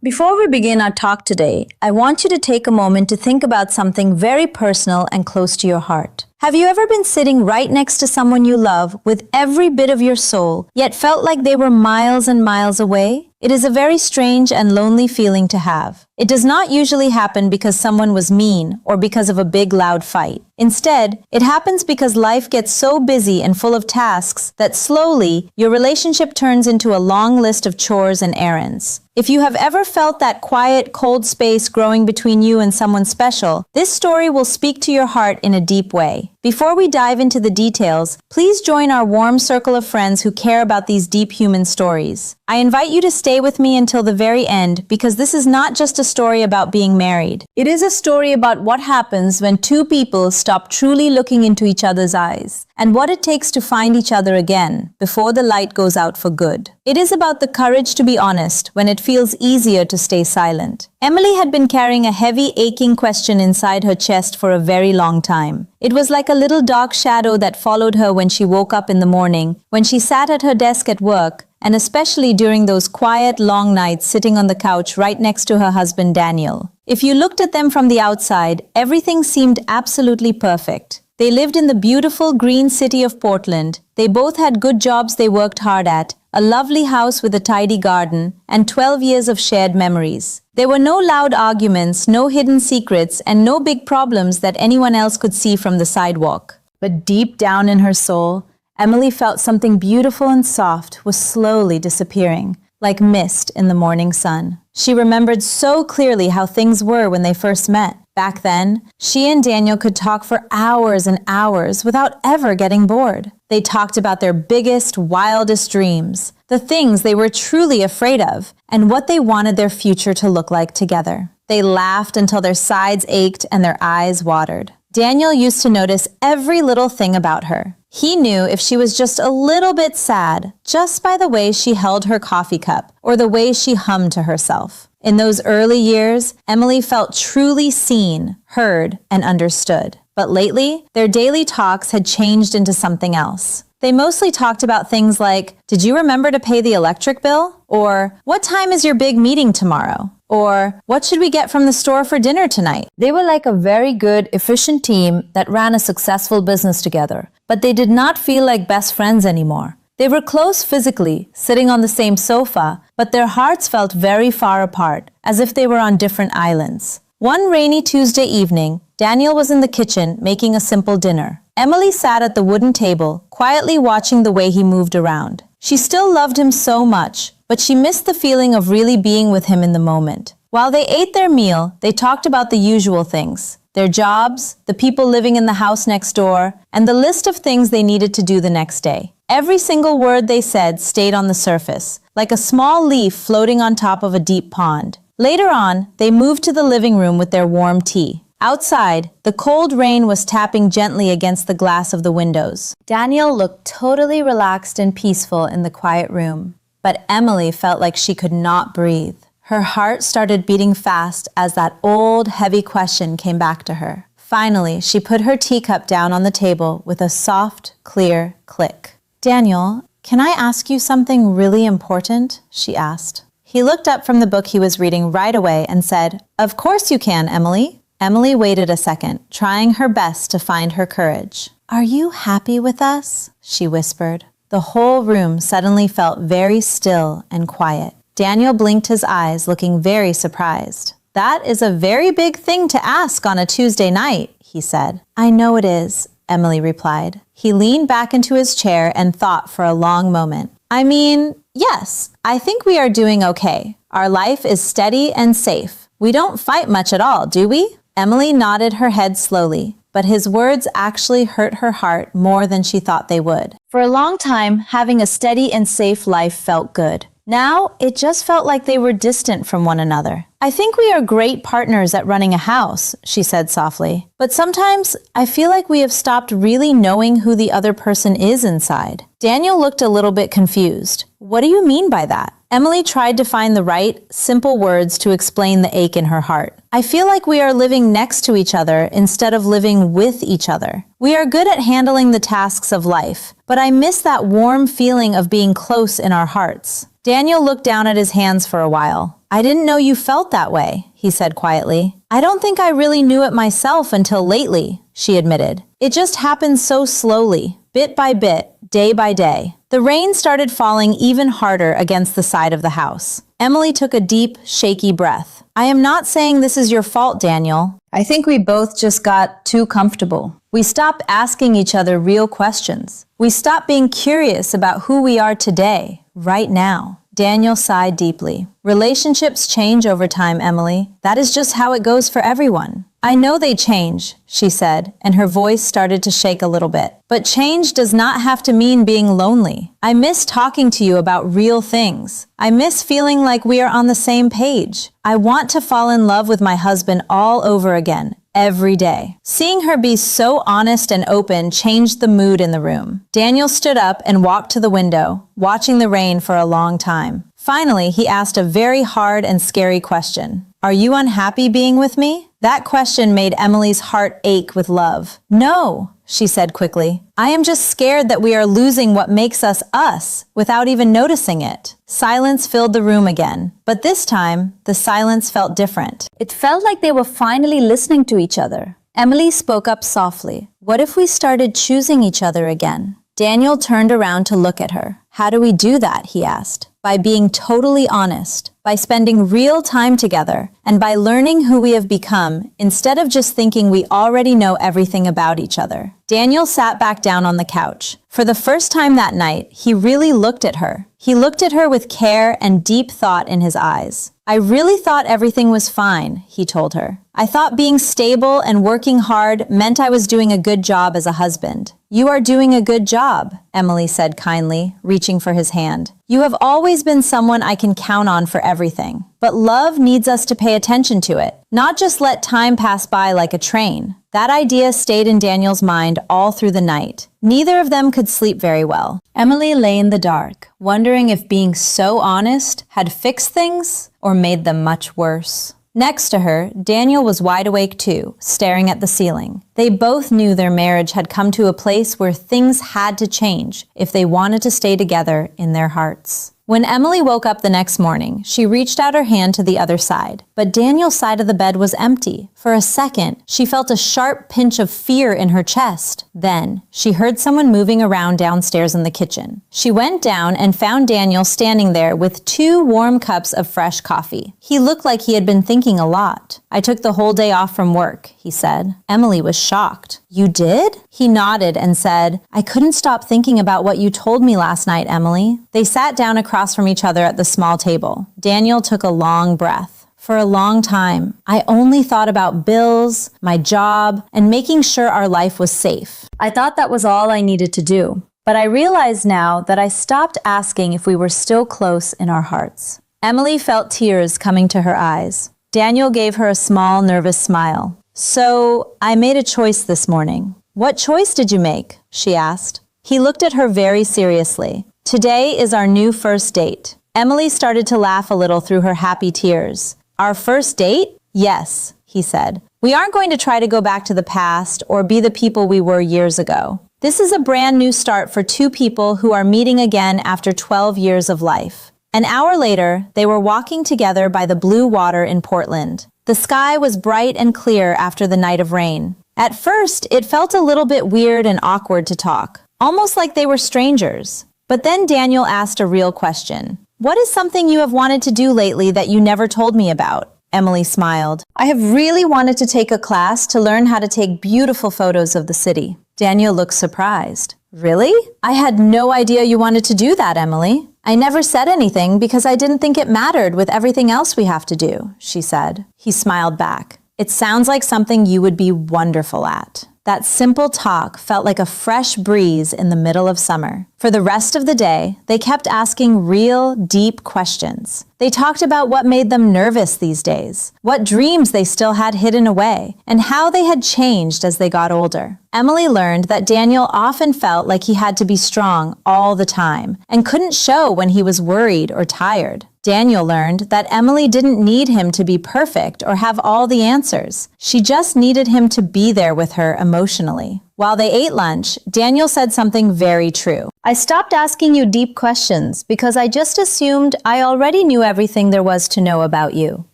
Before we begin our talk today, I want you to take a moment to think about something very personal and close to your heart. Have you ever been sitting right next to someone you love with every bit of your soul, yet felt like they were miles and miles away? It is a very strange and lonely feeling to have. It does not usually happen because someone was mean or because of a big loud fight. Instead, it happens because life gets so busy and full of tasks that slowly your relationship turns into a long list of chores and errands. If you have ever felt that quiet, cold space growing between you and someone special, this story will speak to your heart in a deep way. Before we dive into the details, please join our warm circle of friends who care about these deep human stories. I invite you to stay with me until the very end because this is not just a story about being married. It is a story about what happens when two people stop truly looking into each other's eyes and what it takes to find each other again before the light goes out for good. It is about the courage to be honest when it feels easier to stay silent. Emily had been carrying a heavy, aching question inside her chest for a very long time. It was like a little dark shadow that followed her when she woke up in the morning, when she sat at her desk at work, and especially during those quiet, long nights sitting on the couch right next to her husband Daniel. If you looked at them from the outside, everything seemed absolutely perfect. They lived in the beautiful green city of Portland. They both had good jobs they worked hard at, a lovely house with a tidy garden, and 12 years of shared memories. There were no loud arguments, no hidden secrets, and no big problems that anyone else could see from the sidewalk. But deep down in her soul, Emily felt something beautiful and soft was slowly disappearing, like mist in the morning sun. She remembered so clearly how things were when they first met. Back then, she and Daniel could talk for hours and hours without ever getting bored. They talked about their biggest, wildest dreams, the things they were truly afraid of, and what they wanted their future to look like together. They laughed until their sides ached and their eyes watered. Daniel used to notice every little thing about her. He knew if she was just a little bit sad, just by the way she held her coffee cup or the way she hummed to herself. In those early years, Emily felt truly seen, heard, and understood. But lately, their daily talks had changed into something else. They mostly talked about things like, "Did you remember to pay the electric bill?" Or, "What time is your big meeting tomorrow?" Or, "What should we get from the store for dinner tonight?" They were like a very good, efficient team that ran a successful business together, but they did not feel like best friends anymore. They were close physically, sitting on the same sofa, but their hearts felt very far apart, as if they were on different islands. One rainy Tuesday evening, Daniel was in the kitchen making a simple dinner. Emily sat at the wooden table, quietly watching the way he moved around. She still loved him so much, but she missed the feeling of really being with him in the moment. While they ate their meal, they talked about the usual things, their jobs, the people living in the house next door, and the list of things they needed to do the next day. Every single word they said stayed on the surface, like a small leaf floating on top of a deep pond. Later on, they moved to the living room with their warm tea. Outside, the cold rain was tapping gently against the glass of the windows. Daniel looked totally relaxed and peaceful in the quiet room, but Emily felt like she could not breathe. Her heart started beating fast as that old, heavy question came back to her. Finally, she put her teacup down on the table with a soft, clear click. "Daniel, can I ask you something really important?" she asked. He looked up from the book he was reading right away and said, "Of course you can, Emily." Emily waited a second, trying her best to find her courage. "Are you happy with us?" she whispered. The whole room suddenly felt very still and quiet. Daniel blinked his eyes, looking very surprised. "That is a very big thing to ask on a Tuesday night," he said. "I know it is," Emily replied. He leaned back into his chair and thought for a long moment. "I mean, yes, I think we are doing okay. Our life is steady and safe. We don't fight much at all, do we?" Emily nodded her head slowly, but his words actually hurt her heart more than she thought they would. For a long time, having a steady and safe life felt good. Now, it just felt like they were distant from one another. "I think we are great partners at running a house," she said softly. "But sometimes I feel like we have stopped really knowing who the other person is inside." Daniel looked a little bit confused. "What do you mean by that?" Emily tried to find the right, simple words to explain the ache in her heart. "I feel like we are living next to each other instead of living with each other. We are good at handling the tasks of life, but I miss that warm feeling of being close in our hearts." Daniel looked down at his hands for a while. I didn't know you felt that way, he said quietly. I don't think I really knew it myself until lately, she admitted. It just happened so slowly, bit by bit, day by day. The rain started falling even harder against the side of the house. Emily took a deep, shaky breath. I am not saying this is your fault, Daniel. I think we both just got too comfortable. We stopped asking each other real questions. We stopped being curious about who we are today, right now. Daniel sighed deeply. Relationships change over time, Emily. That is just how it goes for everyone. I know they change, she said, and her voice started to shake a little bit. But change does not have to mean being lonely. I miss talking to you about real things. I miss feeling like we are on the same page. I want to fall in love with my husband all over again. Every day. Seeing her be so honest and open changed the mood in the room. Daniel stood up and walked to the window, watching the rain for a long time. Finally, he asked a very hard and scary question. Are you unhappy being with me? That question made Emily's heart ache with love. No, she said quickly. I am just scared that we are losing what makes us us without even noticing it. Silence filled the room again, but this time, the silence felt different. It felt like they were finally listening to each other. Emily spoke up softly. What if we started choosing each other again? Daniel turned around to look at her. How do we do that? He asked. By being totally honest, by spending real time together, and by learning who we have become instead of just thinking we already know everything about each other. Daniel sat back down on the couch. For the first time that night, he really looked at her. He looked at her with care and deep thought in his eyes. I really thought everything was fine, he told her. I thought being stable and working hard meant I was doing a good job as a husband. You are doing a good job, Emily said kindly, reaching for his hand. You have always been someone I can count on for everything. But love needs us to pay attention to it, not just let time pass by like a train. That idea stayed in Daniel's mind all through the night. Neither of them could sleep very well. Emily lay in the dark, wondering if being so honest had fixed things or made them much worse. Next to her, Daniel was wide awake too, staring at the ceiling. They both knew their marriage had come to a place where things had to change if they wanted to stay together in their hearts. When Emily woke up the next morning, she reached out her hand to the other side, but Daniel's side of the bed was empty. For a second, she felt a sharp pinch of fear in her chest. Then, she heard someone moving around downstairs in the kitchen. She went down and found Daniel standing there with 2 warm cups of fresh coffee. He looked like he had been thinking a lot. I took the whole day off from work, he said. Emily was shocked. You did? He nodded and said, I couldn't stop thinking about what you told me last night, Emily. They sat down across from each other at the small table. Daniel took a long breath. For a long time, I only thought about bills, my job, and making sure our life was safe. I thought that was all I needed to do. But I realize now that I stopped asking if we were still close in our hearts. Emily felt tears coming to her eyes. Daniel gave her a small, nervous smile. So, I made a choice this morning. What choice did you make? She asked. He looked at her very seriously. Today is our new first date. Emily started to laugh a little through her happy tears. Our first date? Yes, he said. We aren't going to try to go back to the past or be the people we were years ago. This is a brand new start for 2 people who are meeting again after 12 years of life. An hour later, they were walking together by the blue water in Portland. The sky was bright and clear after the night of rain. At first, it felt a little bit weird and awkward to talk, almost like they were strangers. But then Daniel asked a real question. What is something you have wanted to do lately that you never told me about? Emily smiled. I have really wanted to take a class to learn how to take beautiful photos of the city. Daniel looked surprised. Really? I had no idea you wanted to do that, Emily. I never said anything because I didn't think it mattered with everything else we have to do, she said. He smiled back. It sounds like something you would be wonderful at. That simple talk felt like a fresh breeze in the middle of summer. For the rest of the day, they kept asking real, deep questions. They talked about what made them nervous these days, what dreams they still had hidden away, and how they had changed as they got older. Emily learned that Daniel often felt like he had to be strong all the time and couldn't show when he was worried or tired. Daniel learned that Emily didn't need him to be perfect or have all the answers. She just needed him to be there with her emotionally. While they ate lunch, Daniel said something very true. I stopped asking you deep questions because I just assumed I already knew everything there was to know about you.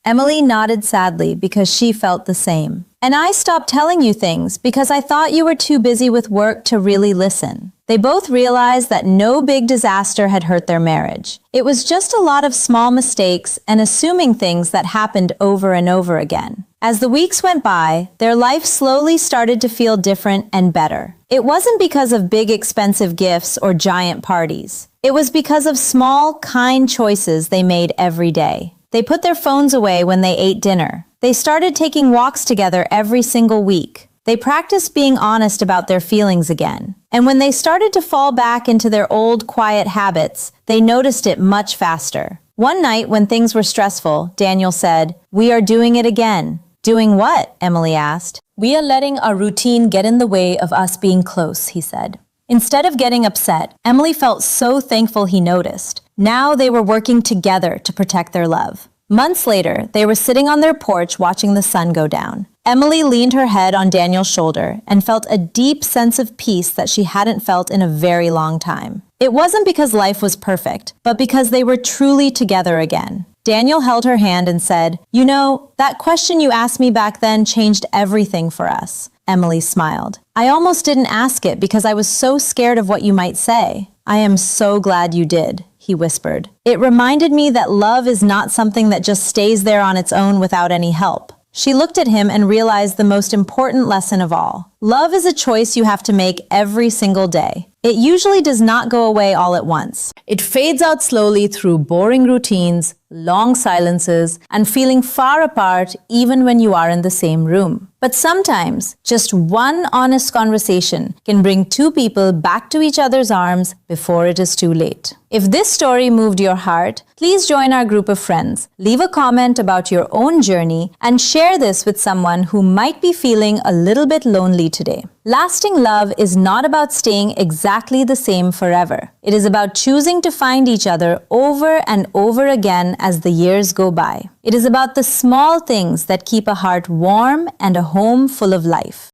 Emily nodded sadly because she felt the same. And I stopped telling you things because I thought you were too busy with work to really listen. They both realized that no big disaster had hurt their marriage. It was just a lot of small mistakes and assuming things that happened over and over again. As the weeks went by, their life slowly started to feel different and better. It wasn't because of big expensive gifts or giant parties. It was because of small, kind choices they made every day. They put their phones away when they ate dinner. They started taking walks together every single week. They practiced being honest about their feelings again. And when they started to fall back into their old quiet habits, they noticed it much faster. One night when things were stressful, Daniel said, "We are doing it again." "Doing what?" Emily asked. "We are letting our routine get in the way of us being close," he said. Instead of getting upset, Emily felt so thankful he noticed. Now they were working together to protect their love. Months later, they were sitting on their porch watching the sun go down. Emily leaned her head on Daniel's shoulder and felt a deep sense of peace that she hadn't felt in a very long time. It wasn't because life was perfect, but because they were truly together again. Daniel held her hand and said, "You know, that question you asked me back then changed everything for us." Emily smiled. "I almost didn't ask it because I was so scared of what you might say." "I am so glad you did," he whispered. "It reminded me that love is not something that just stays there on its own without any help." She looked at him and realized the most important lesson of all. Love is a choice you have to make every single day. It usually does not go away all at once. It fades out slowly through boring routines, long silences, and feeling far apart even when you are in the same room. But sometimes, just one honest conversation can bring two people back to each other's arms before it is too late. If this story moved your heart, please join our group of friends. Leave a comment about your own journey and share this with someone who might be feeling a little bit lonely today. Lasting love is not about staying exactly the same forever. It is about choosing to find each other over and over again as the years go by. It is about the small things that keep a heart warm and a home full of life.